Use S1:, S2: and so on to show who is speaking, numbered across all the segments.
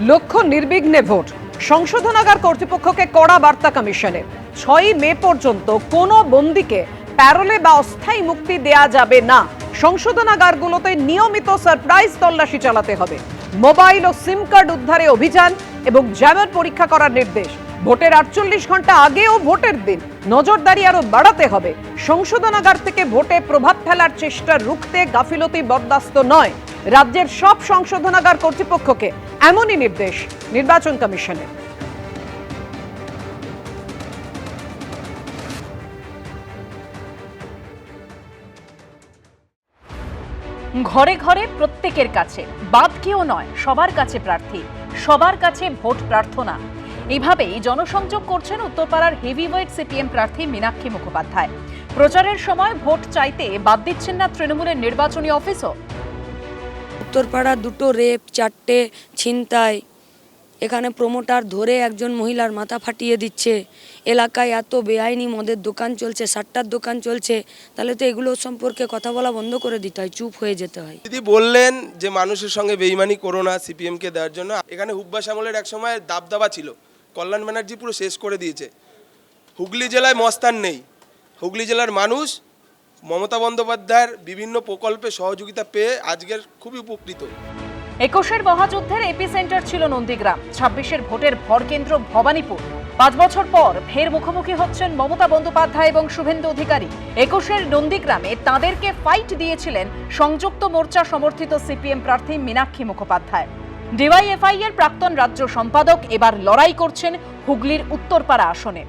S1: লক্ষ্য নির্বিঘ্নে ভোট, সংশোধনাগার কর্তৃপক্ষকে কড়া বার্তা কমিশনের। 6ই মে পর্যন্ত কোনো বন্দীকে প্যারোলে বা অস্থায়ী মুক্তি দেয়া যাবে না। সংশোধনাগারগুলোতে নিয়মিত সারপ্রাইজ তল্লাশি চালাতে হবে। মোবাইল ও সিম কার্ড উদ্ধারে অভিযান এবং জ্যামের পরীক্ষা করার নির্দেশ। ভোটের 48 ঘন্টা আগে ও ভোটের দিন নজরদারি আরো বাড়াতে হবে। সংশোধনাগার থেকে ভোটে প্রভাব ফেলার চেষ্টা রুখতে গাফিলতি বরদাস্ত নয়। রাজ্যের সব সংশোধনাগার কর্তৃপক্ষকে এমনই নির্দেশ নির্বাচন কমিশনের।
S2: ঘরে ঘরে প্রত্যেকের কাছে, বাদ কেউ নয়, সবার কাছে প্রার্থী, সবার কাছে ভোট প্রার্থনা। এইভাবেই জনসংযোগ করছেন উত্তরপাড়ার হেভিওয়েট সিপিএম প্রার্থী মীনাক্ষী মুখোপাধ্যায়। প্রচারের সময় ভোট চাইতে বাদ দিচ্ছেন না তৃণমূলের নির্বাচনী অফিসও।
S3: উত্তরপাড়া 2টো রেপ, 4টে ছিনতাই, এখানে প্রমোটার ধরে একজন মহিলার মাথা ফাটিয়ে দিচ্ছে, এলাকায় এত বেআইনি মদের দোকান চলছে, সাট্টার দোকান চলছে, তাহলে তো এগুলো সম্পর্কে কথা বলা বন্ধ করে দিতে হয়, চুপ হয়ে যেতে হয়।
S4: দিদি বললেন যে মানুষের সঙ্গে বেইমানি করো না সিপিএমকে দেওয়ার জন্য। এখানে হুব্বাস আমলের এক সময় দাবদাবা ছিল, কল্যাণ ব্যানার্জি পুরো শেষ করে দিয়েছে। হুগলি জেলায় মস্তান নেই। হুগলি জেলার মানুষ মমতা বন্দ্যোপাধ্যায়ের বিভিন্ন প্রকল্পে সহযোগিতা পেয়ে আজকের খুবই উপকৃত।
S2: 21-এর মহাযুদ্ধের এপিসেন্টার ছিল নন্দীগ্রাম, 26-এর ভোটের ভরকেন্দ্র ভবানীপুর। 5 বছর পর ফের মুখোমুখি হচ্ছেন মমতা বন্দ্যোপাধ্যায় এবং শুভেন্দু অধিকারী। 21-এর নন্দীগ্রামে তাঁদেরকে ফাইট দিয়েছিলেন সংযুক্ত মোর্চা সমর্থিত সিপিএম প্রার্থী মীনাক্ষী মুখোপাধ্যায়। ডিওয়াইএফআই এর প্রাক্তন রাজ্য সম্পাদক এবার লড়াই করছেন হুগলির উত্তরপাড়া আসনে,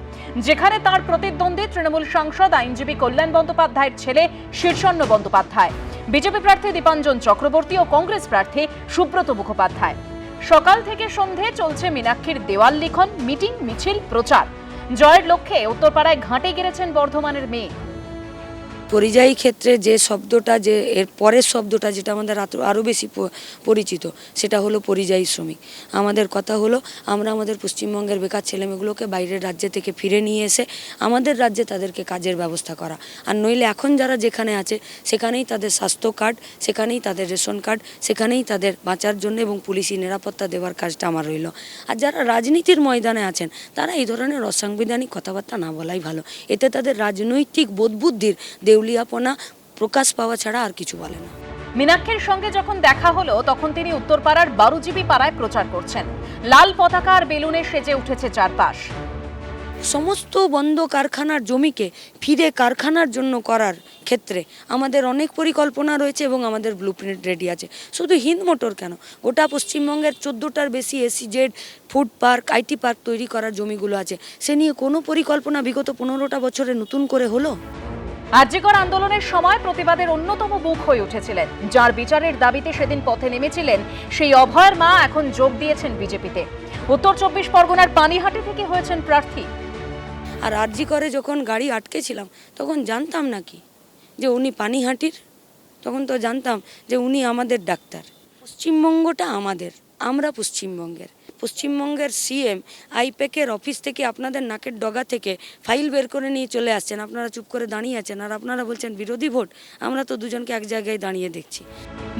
S2: যেখানে তার প্রতিদ্বন্দ্বী তৃণমূল সাংসদ আইনজীবী কল্যাণ বন্দ্যোপাধ্যায়ের ছেলে শীর্ষণ্য বন্দ্যোপাধ্যায়, বিজেপি প্রার্থী দীপাঞ্জন চক্রবর্তী ও কংগ্রেস প্রার্থী সুব্রত মুখোপাধ্যায়। সকাল থেকে সন্ধে চলছে মীনাক্ষীর দেওয়াল লিখন, মিটিং, মিছিল, প্রচার। জয়ের লক্ষ্যে উত্তরপাড়ায় ঘাঁটে গেড়েছেন বর্ধমানের মেয়ে।
S3: পরিযায়ী ক্ষেত্রে যে শব্দটা, যে এর পরের শব্দটা যেটা আমাদের আরও বেশি পরিচিত, সেটা হলো পরিযায়ী শ্রমিক। আমাদের কথা হলো আমরা আমাদের পশ্চিমবঙ্গের বেকার ছেলেমেয়েগুলোকে বাইরের রাজ্য থেকে ফিরে নিয়ে এসে আমাদের রাজ্যে তাদেরকে কাজের ব্যবস্থা করা। আর নইলে এখন যারা যেখানে আছে সেখানেই তাদের স্বাস্থ্য কার্ড, সেখানেই তাদের রেশন কার্ড, সেখানেই তাদের বাঁচার জন্য এবং পুলিশি নিরাপত্তা দেওয়ার কাজটা আমার রইল। আর যারা রাজনীতির ময়দানে আছেন তারা এই ধরনের অসাংবিধানিক কথাবার্তা না বলাই ভালো। এতে তাদের রাজনৈতিক বোধবুদ্ধির দেউলিয়াপনা প্রকাশ পাওয়া ছাড়া আর কিছু বলে না।
S2: মীনাক্ষীর সঙ্গে যখন দেখা হলো তখন তিনি উত্তরপাড়ার বারুজিবি পাড়ায় প্রচার করছেন। লাল পতাকা আর বেলুনে সেজে উঠেছে চারপাশ।
S3: সমস্ত বন্ধ কারখানার জমিকে ফিরে কারখানার জন্য করার ক্ষেত্রে আমাদের অনেক পরিকল্পনা রয়েছে এবং আমাদের ব্লুপ্রিন্ট রেডি আছে। শুধু হিন্দ মোটর কেন, গোটা পশ্চিমবঙ্গের 14টার বেশি SEZ, food park, IT park তৈরি করার জমিগুলো আছে। সে নিয়ে কোনো পরিকল্পনা বিগত 15টা বছরে নতুন করে হলো?
S2: আরজিকর আন্দোলনের সময় প্রতিবাদের অন্যতম মুখ হয়ে উঠেছিলেন, যার বিচারের দাবিতে সেদিন পথে নেমেছিলেন সেই অভয়ের মা এখন যোগ দিয়েছেন বিজেপিতে। উত্তর 24 পরগনার পানিহাটি থেকে হয়েছেন প্রার্থী।
S3: আর আরজিকরে যখন গাড়ি আটকেছিলাম তখন জানতাম নাকি যে উনি পানিহাটির? তখন তো জানতাম যে উনি আমাদের ডাক্তার। পশ্চিমবঙ্গটা আমাদের, আমরা পশ্চিমবঙ্গের সিএম আইপ্যাকের অফিস থেকে আপনাদের নাকের ডগা থেকে ফাইল বের করে নিয়ে চলে আসছেন, আপনারা চুপ করে দাঁড়িয়ে আছেন আর আপনারা বলছেন বিরোধী ভোট। আমরা তো দুজনকে এক জায়গায় দাঁড়িয়ে দেখছি।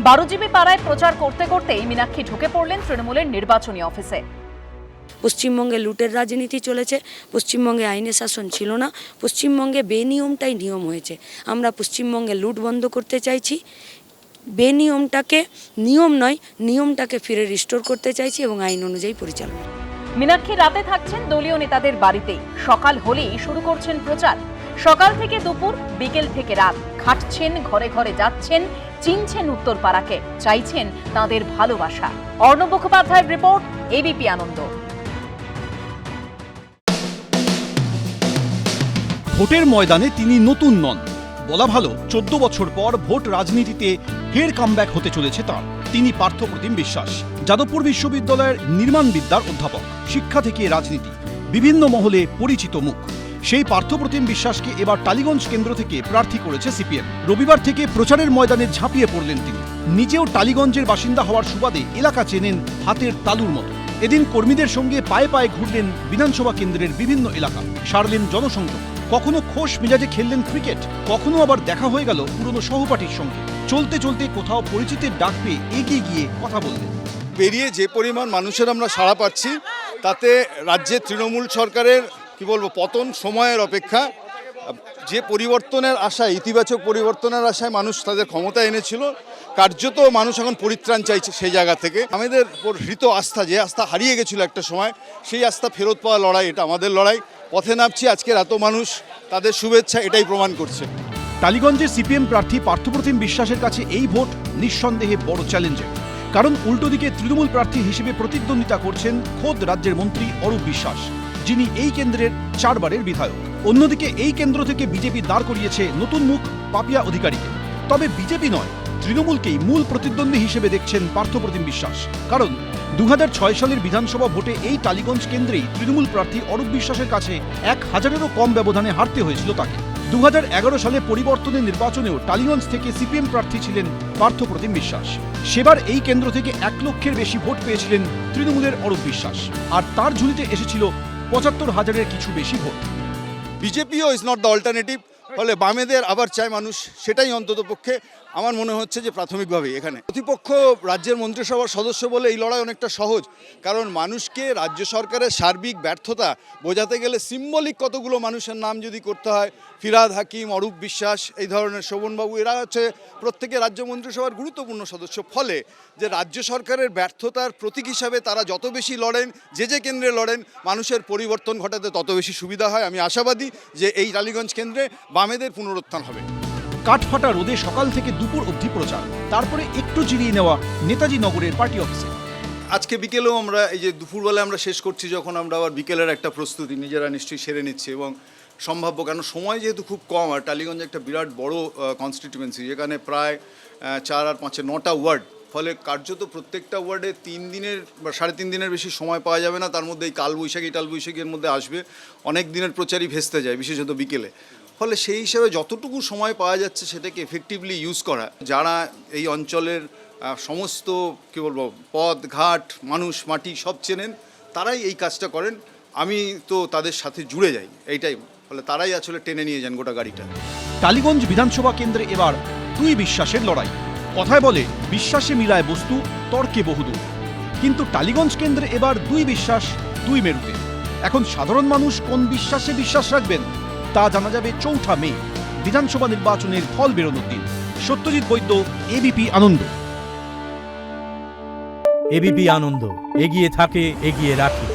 S2: বারুজিবি পাড়ায় প্রচার করতে করতেই মীনাক্ষী ঢুকে পড়লেন তৃণমূলের নির্বাচনী অফিসে।
S3: পশ্চিমবঙ্গে লুটের রাজনীতি চলেছে, পশ্চিমবঙ্গে আইনের শাসন ছিল না, পশ্চিমবঙ্গে বেনিয়মটাই নিয়ম হয়েছে। আমরা পশ্চিমবঙ্গে লুট বন্ধ করতে চাইছি, বেনিয়মটাকে নিয়ম নয়, নিয়মটাকে ফিরে রিস্টোর করতে চাইছি এবং আইন অনুযায়ী পরিচালনা।
S2: মীনাক্ষী রাতে থাকছেন দলীয় নেতাদের বাড়িতেই। সকাল হলেই শুরু করছেন প্রচার। সকাল থেকে দুপুর, বিকেল থেকে রাত খাটছেন, ঘরে ঘরে যাচ্ছেন, চিনছেন উত্তরপাড়াকে, চাইছেন তাদের ভালোবাসা। অর্ণব মুখোপাধ্যায়ের রিপোর্ট, এবিপি আনন্দ।
S5: ভোটের ময়দানে তিনি নতুন নন, বলা ভালো 14 বছর পর ভোট রাজনীতিতে ফের কামব্যাক হতে চলেছে তাঁর। তিনি পার্থপ্রতিম বিশ্বাস, যাদবপুর বিশ্ববিদ্যালয়ের নির্মাণ বিদ্যার অধ্যাপক, শিক্ষা থেকে রাজনীতি, বিভিন্ন মহলে পরিচিত মুখ। সেই পার্থপ্রতিম বিশ্বাসকে এবার টালিগঞ্জ কেন্দ্র থেকে প্রার্থী করেছে সিপিএম। রবিবার থেকে প্রচারের ময়দানে ঝাঁপিয়ে পড়লেন তিনি। নিজেও টালিগঞ্জের বাসিন্দা হওয়ার সুবাদে এলাকা চেনেন হাতের তালুর মতো। এদিন কর্মীদের সঙ্গে পায়ে পায়ে ঘুরলেন বিধানসভা কেন্দ্রের বিভিন্ন এলাকা, সারলেন জনসংযোগ। কখনো খোশ মেজাজে খেললেন ক্রিকেট, কখনো আবার দেখা হয়ে গেল পুরনো সহপাঠীর সঙ্গে। চলতে চলতে কোথাও পরিচিতের ডাক পেয়ে এগিয়ে গিয়ে কথা বললেন।
S6: বেরিয়ে যে পরিমাণ মানুষের আমরা সাড়া পাচ্ছি, তাতে রাজ্যে তৃণমূল সরকারের কি বলবো পতন সময়ের অপেক্ষা। যে পরিবর্তনের আশায়, ইতিবাচক পরিবর্তনের আশায় মানুষ তাদের ক্ষমতা এনেছিল, কার্যত মানুষ এখন পরিত্রাণ চাইছে সেই জায়গা থেকে। আমাদের উপর হৃত আস্থা, যে আস্থা হারিয়ে গেছিল একটা সময়, সেই আস্থা ফেরত পাওয়া লড়াই, এটা আমাদের লড়াই। পথে নামছি, আজকের এত মানুষ, তাদের শুভেচ্ছা এটাই প্রমাণ করছে।
S5: টালিগঞ্জের সিপিএম প্রার্থী পার্থপ্রতিম বিশ্বাসের কাছে এই ভোট নিঃসন্দেহে বড় চ্যালেঞ্জের, কারণ উল্টো দিকে তৃণমূল প্রার্থী হিসেবে প্রতিদ্বন্দ্বিতা করছেন খোদ রাজ্যের মন্ত্রী অরূপ বিশ্বাস, যিনি এই কেন্দ্রের 4 বারের বিধায়ক। অন্যদিকে এই কেন্দ্র থেকে বিজেপি দাঁড় করিয়েছে নতুন মুখ পাপিয়া অধিকারীকে। তবে বিজেপি নয়, তৃণমূলকেই মূল প্রতিদ্বন্দ্বী হিসেবে দেখছেন পার্থপ্রতিম বিশ্বাস, কারণ 2006 সালের বিধানসভা ভোটে এই টালিগঞ্জ কেন্দ্রেই তৃণমূল প্রার্থী অরূপ বিশ্বাসের কাছে 1000-এরও কম ব্যবধানে হারতে হয়েছিল তাকে। 2011 সালে পরিবর্তনের নির্বাচনেও টালিগঞ্জ থেকে সিপিএম প্রার্থী ছিলেন পার্থপ্রতিম বিশ্বাস। সেবার এই কেন্দ্র থেকে 1 লক্ষের বেশি ভোট পেয়েছিলেন তৃণমূলের অরূপ বিশ্বাস, আর তার ঝুলিতে এসেছিল 75,000-এর কিছু বেশি ভোট।
S6: বিজেপিও ইজ নট দ্য অল্টারনেটিভ, ফলে বামেদের আবার চায় মানুষ, সেটাই অন্তত পক্ষে আমার মনে হচ্ছে যে প্রাথমিকভাবেই এখানে প্রতিপক্ষ রাজ্যের মন্ত্রিসভার সদস্য বলে এই লড়াই অনেকটা সহজ, কারণ মানুষকে রাজ্য সরকারের সার্বিক ব্যর্থতা বোঝাতে গেলে সিম্বলিক কতগুলো মানুষের নাম যদি করতে হয়, ফিরহাদ হাকিম, অরূপ বিশ্বাস, এই ধরনের শোভনবাবু, এরা হচ্ছে প্রত্যেকে রাজ্য মন্ত্রিসভার গুরুত্বপূর্ণ সদস্য। ফলে যে রাজ্য সরকারের ব্যর্থতার প্রতীক হিসাবে তারা যত বেশি লড়েন, যে কেন্দ্রে লড়েন, মানুষের পরিবর্তন ঘটাতে তত বেশি সুবিধা হয়। আমি আশাবাদী যে এই টালিগঞ্জ কেন্দ্রে বামেদের পুনরুত্থান হবে।
S5: কাঠফাটা রোদে সকাল থেকে দুপুর অবধি প্রচার, তারপরে একটু জিরিয়ে নেওয়া নেতাজি নগরের পার্টি অফিসে।
S6: আজকে বিকেলেও আমরা এই যে দুপুরবেলা আমরা শেষ করছি, যখন আমরা আবার বিকেলের একটা প্রস্তুতি নিজেরা নিশ্চয়ই সেরে নিচ্ছি, এবং সম্ভাব্য, কারণ সময় যেহেতু খুব কম, আর টালিগঞ্জ একটা বিরাট বড় কনস্টিটিউয়েন্সি, যেখানে প্রায় 4 আর 5 9টা ওয়ার্ড, ফলে কার্যত প্রত্যেকটা ওয়ার্ডে 3 দিনের বা 3.5 দিনের বেশি সময় পাওয়া যাবে না। তার মধ্যে এই টালবৈশাখীর মধ্যে আসবে, অনেক দিনের প্রচারই ভেস্তে যায়, বিশেষত বিকেলে। ফলে সেই হিসেবে যতটুকু সময় পাওয়া যাচ্ছে সেটাকে এফেক্টিভলি ইউজ করা। যারা এই অঞ্চলের সমস্ত কী বলবো পথ ঘাট, মানুষ, মাটি সব চেনেন, তারাই এই কাজটা করেন। আমি তো তাদের সাথে জুড়ে যাই, এইটাই। ফলে তারাই আসলে টেনে নিয়ে যান গোটা গাড়িটা।
S5: টালিগঞ্জ বিধানসভা কেন্দ্রে এবার 2 বিশ্বাসের লড়াই। কথায় বলে বিশ্বাসে মিলায় বস্তু, তর্কে বহুদূর। কিন্তু টালিগঞ্জ কেন্দ্রে এবার 2 বিশ্বাস 2 মেরুতে। এখন সাধারণ মানুষ কোন বিশ্বাসে বিশ্বাস রাখবেন তা জানা যাবে 4 মে, বিধানসভা নির্বাচনের ফল বেরোনোর দিন। সত্যজিৎ বৈদ্য, এবিপি আনন্দ।
S7: এবিপি আনন্দ, এগিয়ে থাকে, এগিয়ে রাখে।